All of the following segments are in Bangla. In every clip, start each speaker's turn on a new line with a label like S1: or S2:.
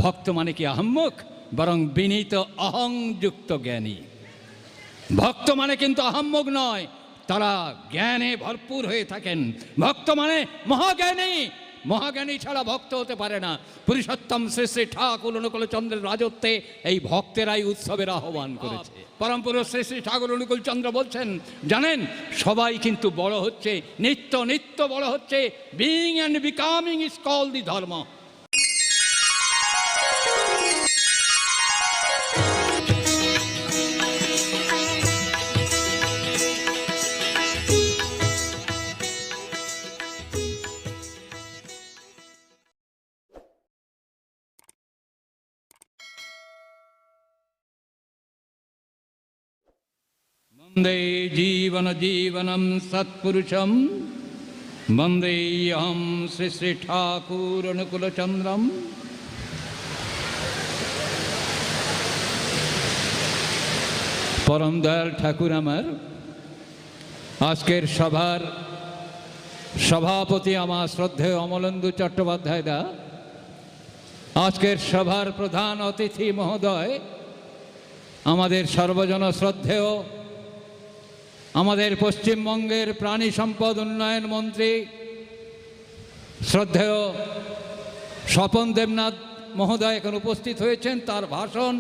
S1: ভক্ত মানে কি আহম্মক, বরং বিনীত অহংযুক্ত জ্ঞানী। ভক্ত মানে কিন্তু আহম্মক নয়, তারা জ্ঞানে ভরপুর হয়ে থাকেন। ভক্ত মানে মহাজ্ঞানী, মহাজ্ঞানী ছাড়া ভক্ত হতে পারে না। পুরুষোত্তম শ্রী শ্রী ঠাকুর অনুকূল চন্দ্রের রাজত্বে এই ভক্তেরাই উৎসবের আহ্বান করেছে। পরম পুরুষ শ্রী শ্রী ঠাকুর অনুকূল চন্দ্র বলছেন, জানেন সবাই কিন্তু বড় হচ্ছে, নিত্য নিত্য বড় হচ্ছে। Being and becoming is called the ধর্ম। বন্দে জীবন জীবনম সৎপুরুষম, বন্দেহম শ্রী শ্রী ঠাকুর অনুকূল চন্দ্রম। পরম দয়াল ঠাকুর আমার, আজকের সভার সভাপতি আমার শ্রদ্ধেয় অমলেন্দু চট্টোপাধ্যায় দা, আজকের সভার প্রধান অতিথি মহোদয়, আমাদের সর্বজন শ্রদ্ধেয় আমাদের পশ্চিমবঙ্গের প্রাণী সম্পদ উন্নয়ন মন্ত্রী শ্রদ্ধেয় স্বপন দেবনাথ মহোদয় এখন উপস্থিত হয়েছেন। তার ভাষণ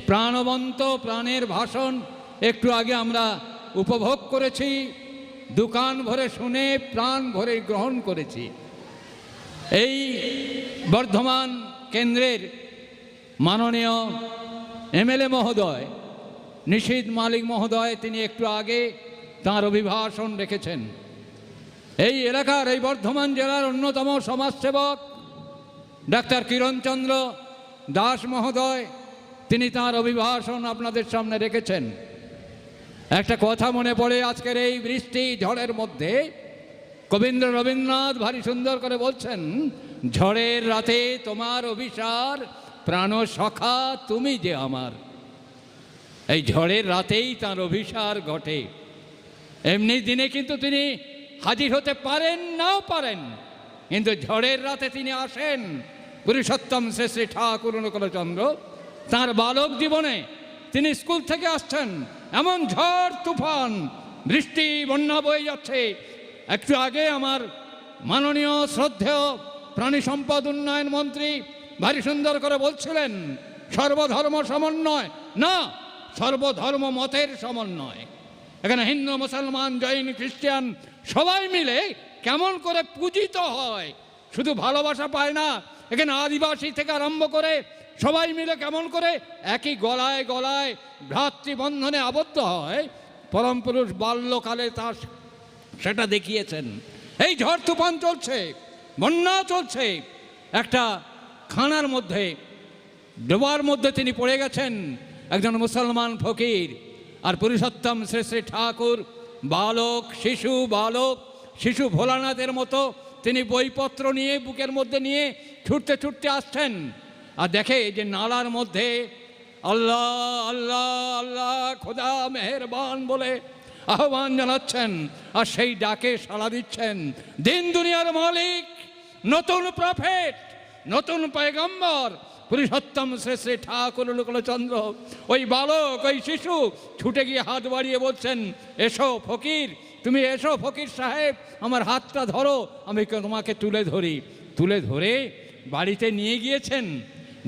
S1: প্রাণবন্ত, প্রাণের ভাষণ একটু আগে আমরা উপভোগ করেছি, দোকান ভরে শুনে প্রাণ ভরে গ্রহণ করেছি। এই বর্ধমান কেন্দ্রের মাননীয় এমএলএ মহোদয় নিশীথ মালিক মহোদয়, তিনি একটু আগে তাঁর অভিভাষণ রেখেছেন। এই এলাকার, এই বর্ধমান জেলার অন্যতম সমাজসেবক ডাক্তার কিরণচন্দ্র দাস মহোদয়, তিনি তাঁর অভিভাষণ আপনাদের সামনে রেখেছেন। একটা কথা মনে পড়ে, আজকের এই বৃষ্টি ঝড়ের মধ্যে রবীন্দ্রনাথ ভারী সুন্দর করে বলছেন, ঝড়ের রাতে তোমার অভিসার, প্রাণ সখা তুমি যে আমার। এই ঝড়ের রাতেই তাঁর অভিসার ঘটে। এমনি দিনে কিন্তু তিনি হাজির হতে পারেন, নাও পারেন, কিন্তু ঝড়ের রাতে তিনি আসেন। পুরুষোত্তম শ্রী শ্রী ঠাকুর অনুকূল চন্দ্র তাঁর বালক জীবনে তিনি স্কুল থেকে আসছেন, এমন ঝড় তুফান বৃষ্টি বন্যা বয়ে যাচ্ছে। একটু আগে আমার মাননীয় শ্রদ্ধেয় প্রাণী সম্পদ উন্নয়ন মন্ত্রী ভারী সুন্দর করে বলছিলেন, সর্বধর্ম সমন্বয় না, সর্বধর্ম মতের সমন্বয়। এখানে হিন্দু, মুসলমান, জৈন, খ্রিস্টান সবাই মিলে কেমন করে পূজিত হয়, শুধু ভালোবাসা পায় না, এখানে আদিবাসী থেকে আরম্ভ করে সবাই মিলে কেমন করে একই গলায় গলায় ভ্রাতৃবন্ধনে আবদ্ধ হয়। পরম পুরুষ বাল্যকালে তা সেটা দেখিয়েছেন। এই ঝড় তুফান চলছে, বন্যা চলছে, একটা খানার মধ্যে, ডোবার মধ্যে তিনি পড়ে গেছেন, একজন মুসলমান ফকির। আর পুরুষোত্তম শ্রী শ্রী ঠাকুর বালক শিশু ভোলানাথের মতো তিনি বইপত্র নিয়ে বুকের মধ্যে নিয়ে ছুটতে ছুটতে আসছেন। আর দেখে যে নালার মধ্যে আল্লাহ আল্লাহ আল্লাহ খোদা মেহেরবান বলে আহ্বান জানাচ্ছেন, আর সেই ডাকে সাড়া দিচ্ছেন দিন দুনিয়ার মালিক, নতুন প্রফেট, নতুন পয়গম্বর পুরুষোত্তম শ্রী শ্রী ঠাকুর অনুকূল চন্দ্র। ওই বালক, ওই শিশু ছুটে গিয়ে হাত বাড়িয়ে বলছেন, এসো ফকির, তুমি এসো ফকির সাহেব, আমার হাতটা ধরো, আমি তোমাকে তুলে ধরি। তুলে ধরে বাড়িতে নিয়ে গিয়েছেন,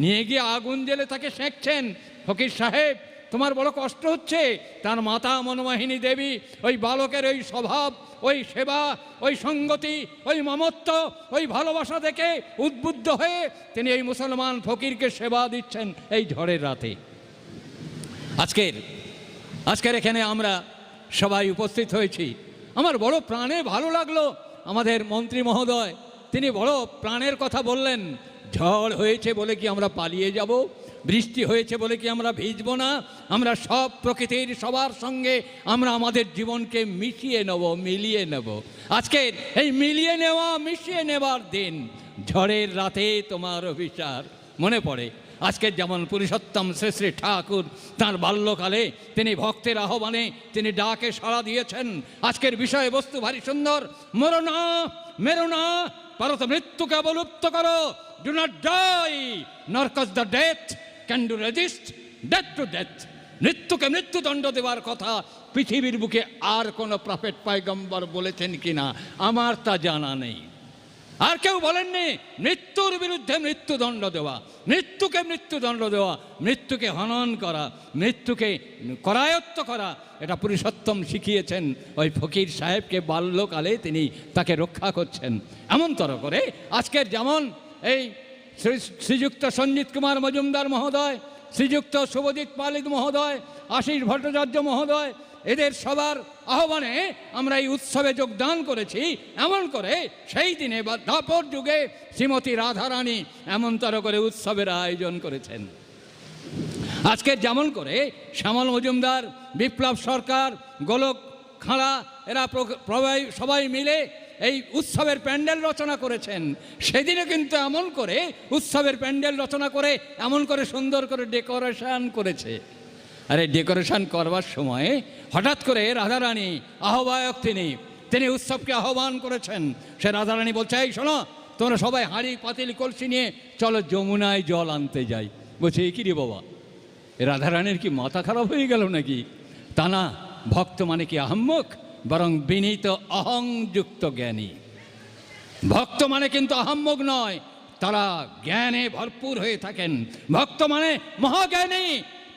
S1: নিয়ে গিয়ে আগুন জ্বেলে তাকে সেঁকছেন। ফকির সাহেব, তোমার বড় কষ্ট হচ্ছে। তার মাতা মনমোহিনী দেবী ওই বালকের ওই স্বভাব, ওই সেবা, ওই সঙ্গতি, ওই মমত্ব, ওই ভালোবাসা দেখে উদ্বুদ্ধ হয়ে তিনি এই মুসলমান ফকিরকে সেবা দিচ্ছেন এই ঝড়ের রাতে। আজকের এখানে আমরা সবাই উপস্থিত হয়েছি। আমার বড় প্রাণে ভালো লাগলো, আমাদের মন্ত্রী মহোদয় তিনি বড় প্রাণের কথা বললেন। ঝড় হয়েছে বলে কি আমরা পালিয়ে যাব? বৃষ্টি হয়েছে বলে কি আমরা ভিজব না? আমরা সব প্রকৃতির সবার সঙ্গে আমরা আমাদের জীবনকে মিলিয়ে নেব। আজকের এই মিলিয়ে নেওয়া, মিশিয়ে নেবার দিন। ঝড়ের রাতে তোমার অভিসার মনে পড়ে। আজকের যেমন পুরুষোত্তম শ্রী শ্রী ঠাকুর তাঁর বাল্যকালে তিনি ভক্তের আহ্বানে তিনি ডাকে সাড়া দিয়েছেন। আজকের বিষয়বস্তু ভারী সুন্দর, মরণা মেরো না, পারো তো মৃত্যুকে অবলুপ্ত করো। Do not die nor cause the death can do resist death to death. মৃত্যুকে মৃত্যুদণ্ড দেওয়ার কথা পৃথিবীর বুকে আর কোনো প্রফেট পয়গম্বর বলেছেন কিনা আমার তা জানা নেই। আর কেউ বলেননি মৃত্যুর বিরুদ্ধে মৃত্যুদণ্ড দেওয়া, মৃত্যুকে মৃত্যুদণ্ড দেওয়া, মৃত্যুকে হনন করা, মৃত্যুকে করায়ত্ত করা। এটা পুরুষোত্তম শিখিয়েছেন ওই ফকির সাহেবকে, বাল্যকালে তিনি তাকে রক্ষা করছেন। এমনতর করে আজকের যেমন এই শ্রীযুক্ত সঞ্জিত কুমার মজুমদার মহোদয়, শ্রীযুক্ত শুভজিৎ পালিত মহোদয়, আশিস ভট্টাচার্য মহোদয়, এদের সবার আহ্বানে আমরা এই উৎসবে যোগদান করেছি। এমন করে সেই দিনে বা দ্বাপর যুগে শ্রীমতী রাধারানী এমনতর করে উৎসবের আয়োজন করেছেন। আজকে যেমন করে শ্যামল মজুমদার, বিপ্লব সরকার, গোলক খাঁড়া এরা সবাই মিলে এই উৎসবের প্যান্ডেল রচনা করেছেন, সেদিনে কিন্তু এমন করে উৎসবের প্যান্ডেল রচনা করে এমন করে সুন্দর করে ডেকোরেশন করেছে। আর এই ডেকোরেশন করবার সময় হঠাৎ করে রাধারানী আহ্বায়ক, তিনি উৎসবকে আহ্বান করেছেন। সে রাধারানী বলছে, এই শোনো, তোমরা সবাই হাঁড়ি পাতিল কলসি নিয়ে চলো যমুনায় জল আনতে যাই। বলছে, এই কি রে বাবা, রাধারানীর কি মাথা খারাপ হয়ে গেল নাকি? তা না, ভক্ত মানে কি আহম্মক, বরং বিনীত অহংযুক্ত জ্ঞানী। ভক্ত মানে কিন্তু আহম্মক নয়, তারা জ্ঞানে ভরপুর হয়ে থাকেন। ভক্ত মানে মহাজ্ঞানী,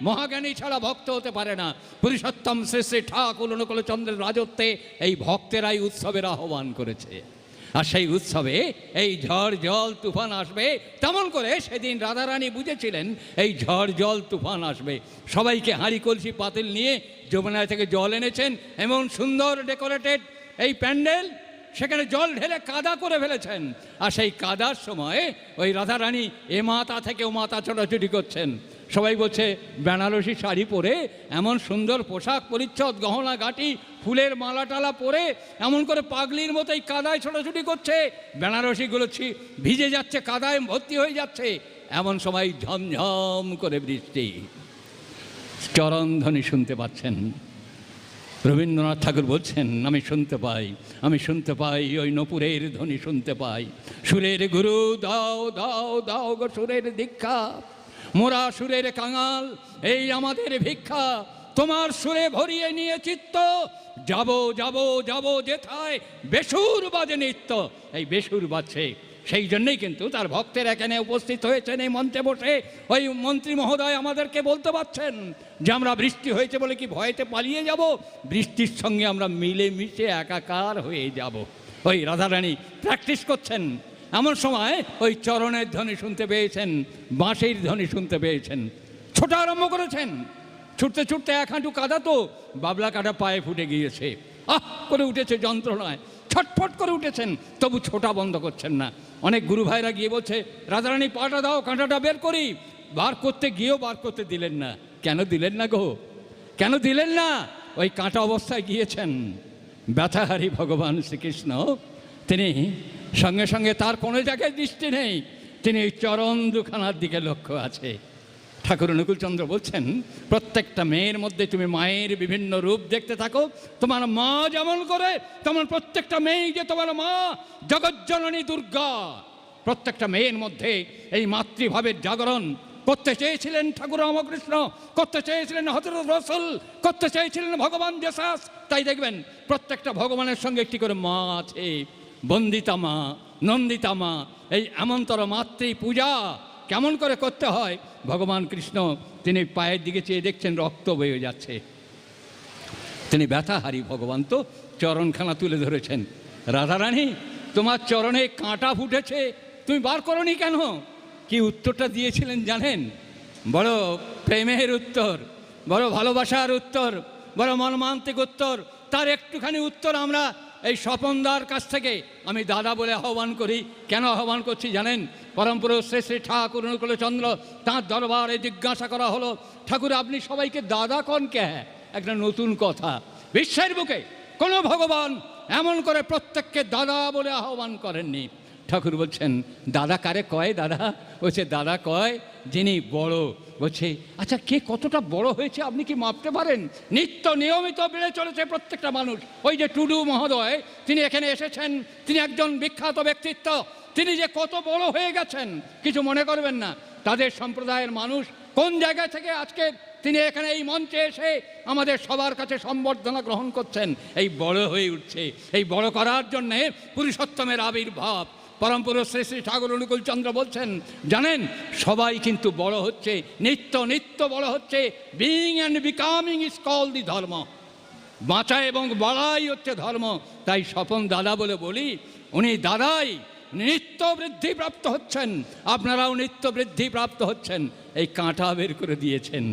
S1: মহাজ্ঞানী ছাড়া ভক্ত হতে পারে না। পুরুষোত্তম শ্রী শ্রী ঠাকুর অনুকূলচন্দ্রের রাজত্বে এই ভক্তেরাই উৎসবের আহ্বান করেছে। আর সেই উৎসবে এই ঝড় জল তুফান আসবে, তেমন করে সেদিন রাধারানী বুঝেছিলেন এই ঝড় জল তুফান আসবে। সবাইকে হাঁড়ি কলসি পাতিল নিয়ে যমুনা থেকে জল এনেছেন, এমন সুন্দর ডেকোরেটেড এই প্যান্ডেল, সেখানে জল ঢেলে কাদা করে ফেলেছেন। আর সেই কাদার সময় ওই রাধারানী এ মাথা থেকে ও মাথা ছোটাছুটি করছেন। সবাই বলছে, বেনারসি শাড়ি পরে, এমন সুন্দর পোশাক পরিচ্ছদ, গহনা গাটি, ফুলের মালা টালা পরে এমন করে পাগলির মতো এই কাদায় ছোটাছুটি করছে। বেনারসিগুলো ভিজে যাচ্ছে, কাদায় ভর্তি হয়ে যাচ্ছে। এমন সময় ঝমঝম করে বৃষ্টি, চরণধ্বনি শুনতে পাচ্ছেন। রবীন্দ্রনাথ ঠাকুর বলছেন, আমি শুনতে পাই ওই নপুরের ধ্বনি শুনতে পাই। সুরের গুরু দাও দাও দাও গো সুরের দীক্ষা, মোরা সুরের কাঙাল এই আমাদের ভিক্ষা। তোমার সুরে ভরিয়ে নিয়ে চিত্ত, যাব যাব যাব যেথায় বেসুর বাজে নিত্য। এই বেসুর বাজছে, সেই জন্যই কিন্তু তার ভক্তের এখানে উপস্থিত হয়েছেন এই মঞ্চে বসে। ওই মন্ত্রী মহোদয় আমাদেরকে বলতে পারছেন যে আমরা বৃষ্টি হয়েছে বলে কি ভয়েতে পালিয়ে যাব, বৃষ্টির সঙ্গে আমরা মিলে মিশে একাকার হয়ে যাব। ওই রাধারানী প্র্যাকটিস করছেন। এমন সময় ওই চরণের ধ্বনি শুনতে পেয়েছেন, বাঁশির ধ্বনি শুনতে পেয়েছেন, ছোটা আরম্ভ করেছেন। ছুটতে ছুটতে এক হাঁটু কাদা তো বাবলা কাটা পায়ে ফুটে গিয়েছে, আহ করে উঠেছে যন্ত্রণায়, ছটফট করে উঠেছেন, তবু ছোটা বন্ধ করছেন না। অনেক গুরু ভাইরা গিয়ে বলছে, রাধারানী পাটা দাও, কাঁটাটা বের করি। বার করতে গিয়েও বার করতে দিলেন না। কেন দিলেন না গো, কেন দিলেন না? ওই কাঁটা অবস্থায় গিয়েছেন। ব্যথাহারী ভগবান শ্রীকৃষ্ণ, তিনি সঙ্গে সঙ্গে তার কোনো জায়গায় দৃষ্টি নেই, তিনি এই চরণ দুখানার দিকে লক্ষ্য আছে। ঠাকুর অনুকূলচন্দ্র বলছেন, প্রত্যেকটা মেয়ের মধ্যে তুমি মায়ের বিভিন্ন রূপ দেখতে থাকো। তোমার মা যেমন করে, তেমন প্রত্যেকটা মেয়ে যে তোমার মা, জগজ্জননী দুর্গা। প্রত্যেকটা মেয়ের মধ্যে এই মাতৃভাবের জাগরণ করতে চেয়েছিলেন ঠাকুর রামকৃষ্ণ, করতে চেয়েছিলেন হযরত রাসূল, করতে চেয়েছিলেন ভগবান জেসাস। তাই দেখবেন প্রত্যেকটা ভগবানের সঙ্গে একটি করে মা আছে। বন্দিতা মা, নন্দিতা মা, এই এমনতর মাতৃ পূজা কেমন করে করতে হয়। ভগবান কৃষ্ণ তিনি পায়ের দিকে চেয়ে দেখছেন, রক্ত বয়ে যাচ্ছে। তিনি ব্যথাহারী ভগবান, তো চরণখানা তুলে ধরেছেন। রাধারানী, তোমার চরণে কাঁটা ফুটেছে, তুমি বার করনি কেন? কি উত্তরটা দিয়েছিলেন জানেন? বড় প্রেমের উত্তর, বড় ভালোবাসার উত্তর, বড় মর্মান্তিক উত্তর। তার একটুখানি উত্তর আমরা এই স্বপনদার কাছ থেকে আমি দাদা বলে আহ্বান করি। কেন আহ্বান করছি জানেন? পরমপুরুষ শ্রী শ্রী ঠাকুর অনুকূলচন্দ্র, তাঁর দরবারে জিজ্ঞাসা করা হলো, ঠাকুর আপনি সবাইকে দাদা কন কে? একটা নতুন কথা, বিশ্বের বুকে কোনো ভগবান এমন করে প্রত্যেককে দাদা বলে আহ্বান করেননি। ঠাকুর বলছেন দাদা কারে কয়? দাদা বলছে দাদা কয় যিনি বড়। বলছে আচ্ছা কে কতটা বড় হয়েছে আপনি কি মাপতে পারেন? নিত্য নিয়মিত বেড়ে চলেছে প্রত্যেকটা মানুষ। ওই যে টুডু মহোদয়, তিনি এখানে এসেছেন, তিনি একজন বিখ্যাত ব্যক্তিত্ব, তিনি যে কত বড় হয়ে গেছেন কিছু মনে করবেন না। তাদের সম্প্রদায়ের মানুষ কোন জায়গা থেকে আজকে তিনি এখানে এই মঞ্চে এসে আমাদের সবার কাছে সম্বর্ধনা গ্রহণ করছেন, এই বড় হয়ে উঠছে। এই বড় করার জন্যে পুরুষোত্তমের আবির্ভাব। পরম পুরুষ শ্রী শ্রী ঠাকুর অনুকূলচন্দ্র বলছেন জানেন সবাই কিন্তু বড় হচ্ছে, নিত্য নিত্য বড় হচ্ছে। Being and becoming is called the dharma. বাঁচা এবং বাড়াই হচ্ছে ধর্ম। তাই স্বপন দাদা বলে বলি, উনি দাদাই নিত্য বৃদ্ধি প্রাপ্ত হচ্ছেন, আপনারাও নিত্য বৃদ্ধি প্রাপ্ত হচ্ছেন। এই কাঁটা বের করে দিয়েছেন,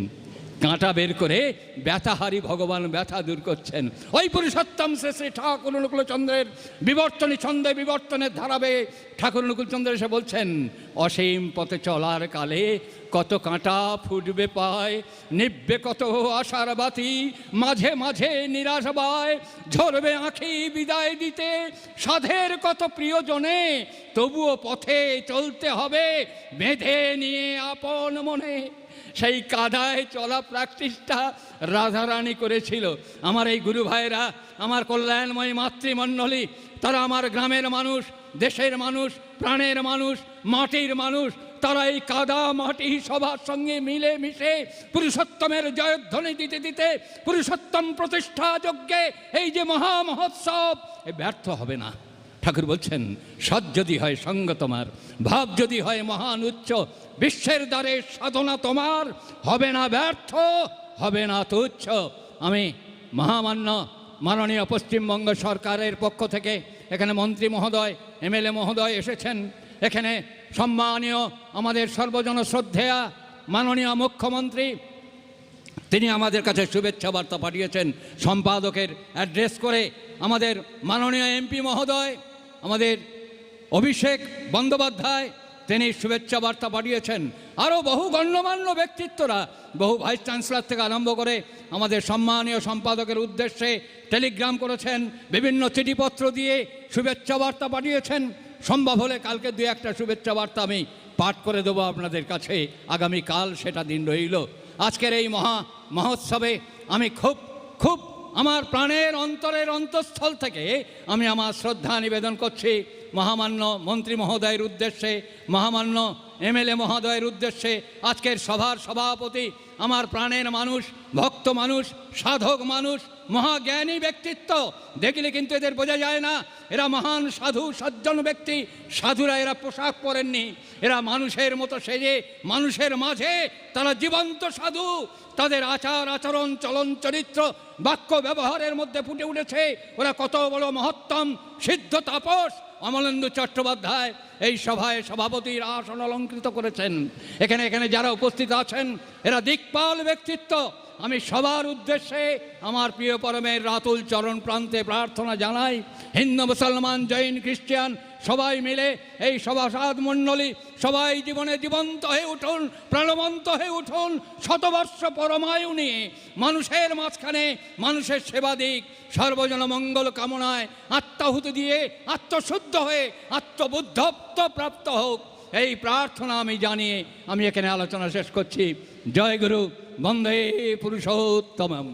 S1: কাঁটা বের করে ব্যথাহারি ভগবান ব্যথা দূর করছেন। ওই পুরুষোত্তম শ্রী শ্রী ঠাকুর অনুকূলচন্দ্রের বিবর্তনী ছন্দে বিবর্তনের ধারাবে ঠাকুর অনুকূলচন্দ্র এসে বলছেন অসীম পথে চলার কালে কত কাঁটা ফুটবে পায়, নিববে কত আশার বাতি, মাঝে মাঝে নিরাশ বায়, ঝরবে আঁখি বিদায় দিতে সাধের কত প্রিয়জনে, তবুও পথে চলতে হবে বেঁধে নিয়ে আপন মনে। সেই কাদায় চলা প্র্যাকটিসটা রাধারানী করেছিল। আমার এই গুরু ভাইয়েরা, আমার কল্যাণময় মাতৃমণ্ডলী, তারা আমার গ্রামের মানুষ, দেশের মানুষ, প্রাণের মানুষ, মাটির মানুষ। তারা এই কাদা মাটি সবার সঙ্গে মিলে মিশে পুরুষোত্তমের জয়ধ্বনি দিতে দিতে পুরুষোত্তম প্রতিষ্ঠা যজ্ঞে এই যে মহা মহোৎসব এ ব্যর্থ হবে না। ঠাকুর বলছেন সৎ যদি হয় সঙ্গ তোমার, ভাব যদি হয় মহান উচ্চ, বিশ্বের দ্বারে সাধনা তোমার হবে না ব্যর্থ, হবে না তুচ্ছ। আমি মহামান্য মাননীয় পশ্চিমবঙ্গ সরকারের পক্ষ থেকে এখানে মন্ত্রী মহোদয়, এমএলএ মহোদয় এসেছেন। এখানে সম্মানীয় আমাদের সর্বজন শ্রদ্ধেয়া মাননীয় মুখ্যমন্ত্রী, তিনি আমাদের কাছে শুভেচ্ছা বার্তা পাঠিয়েছেন সম্পাদকের অ্যাড্রেস করে। আমাদের মাননীয় এমপি মহোদয়, আমাদের অভিষেক বন্দ্যোপাধ্যায়, তিনি শুভেচ্ছা বার্তা পাঠিয়েছেন। আরও বহু গণ্যমান্য ব্যক্তিত্বরা, বহু ভাইস চ্যান্সেলর থেকে আরম্ভ করে আমাদের সম্মানীয় সম্পাদকের উদ্দেশ্যে টেলিগ্রাম করেছেন, বিভিন্ন চিঠিপত্র দিয়ে শুভেচ্ছা বার্তা পাঠিয়েছেন। সম্ভব হলে কালকে দু একটা শুভেচ্ছা বার্তা আমি পাঠ করে দেবো আপনাদের কাছে, আগামীকাল সেটা দিন রইল। আজকের এই মহোৎসবে আমি খুব আমার প্রাণের অন্তরের অন্তঃস্থল থেকে আমি আমার শ্রদ্ধা নিবেদন করছি মহামান্য মন্ত্রী মহোদয়ের উদ্দেশ্যে, মহামান্য এমএলএ মহোদয়ের উদ্দেশ্যে। আজকের সভার সভাপতি আমার প্রাণের মানুষ, ভক্ত মানুষ, সাধক মানুষ, মহাজ্ঞানী ব্যক্তিত্ব। দেখলে কিন্তু এদের বোঝা যায় না এরা মহান সাধু সজ্জন ব্যক্তি। সাধুরা এরা পোশাক পরেননি, এরা মানুষের মতো সেজে মানুষের মাঝে তারা জীবন্ত সাধু। তাদের আচার আচরণ, চলন চরিত্র, বাক্য ব্যবহারের মধ্যে ফুটে উঠেছে ওরা কত বড় মহত্তম সিদ্ধ তাপস। অমলেন্দু চট্টোপাধ্যায় এই সভায় সভাপতির আসন অলঙ্কৃত করেছেন। এখানে যারা উপস্থিত আছেন এরা দিকপাল ব্যক্তিত্ব। আমি সবার উদ্দেশ্যে আমার প্রিয় পরমের রাতুল চরণ প্রান্তে প্রার্থনা জানাই, হিন্দু মুসলমান জৈন খ্রিস্টান সবাই মিলে এই সভাসদ মণ্ডলী সবাই জীবনে জীবন্ত হয়ে উঠুন, প্রাণবন্ত হয়ে উঠুন, শতবর্ষ পরমায়ু নিয়ে মানুষের মাঝখানে মানুষের সেবা দিক, সর্বজন মঙ্গল কামনায় আত্মাহুতি দিয়ে আত্মশুদ্ধ হয়ে আত্মবুদ্ধত্ব প্রাপ্ত হোক, এই প্রার্থনা আমি জানিয়ে আমি এখানে আলোচনা শেষ করছি। জয় গুরু, বন্দে পুরুষোত্তমম।